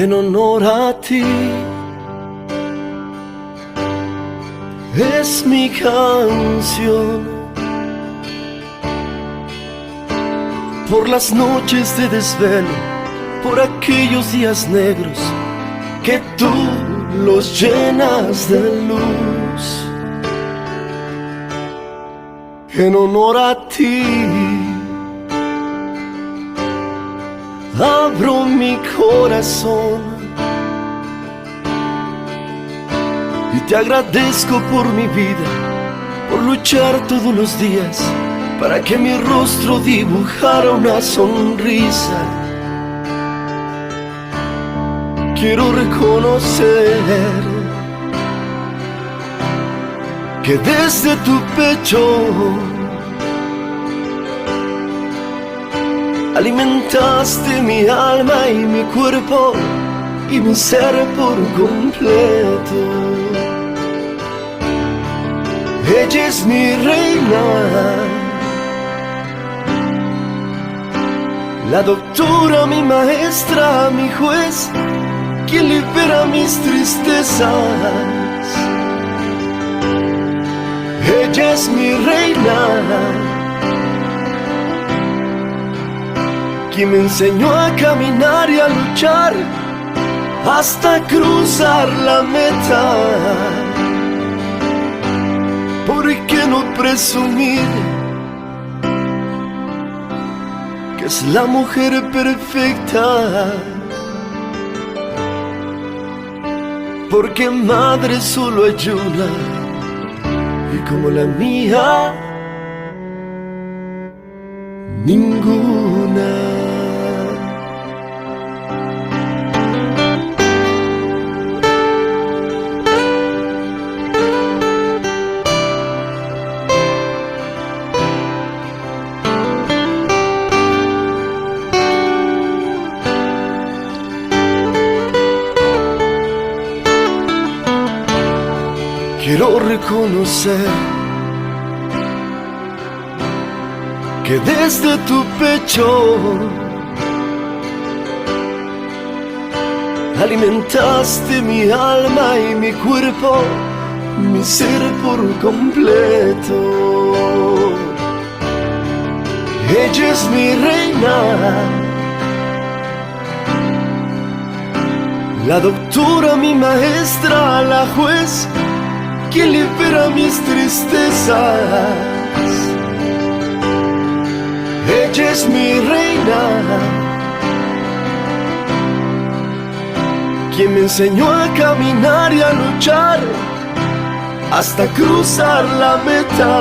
en honor a ti. Es mi canción por las noches de desvelo, por aquellos días negros que tú los llenas de luz. En honor a ti abro mi corazón y te agradezco por mi vida, por luchar todos los días para que mi rostro dibujara una sonrisa. Quiero reconocer que desde tu pecho alimentaste mi alma y mi cuerpo y mi ser por completo. Ella es mi reina, la doctora, mi maestra, mi juez, quien libera mis tristezas. Ella es mi reina, quien me enseñó a caminar y a luchar hasta cruzar la meta. ¿Por qué no presumir que es la mujer perfecta? Porque madre solo hay una, y como la mía, ninguna. Quiero reconocer que desde tu pecho alimentaste mi alma y mi cuerpo, mi ser por completo. Ella es mi reina, la doctora, mi maestra, la juez, quien libera mis tristezas. Ella es mi reina, quien me enseñó a caminar y a luchar hasta cruzar la meta.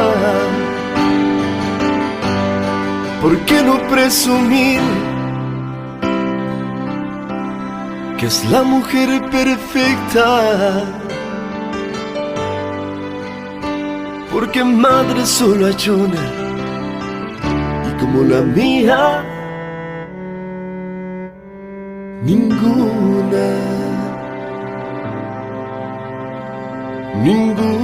¿Por qué no presumir que es la mujer perfecta? Porque madre solo hay una, y como la mía, ninguna, ninguna.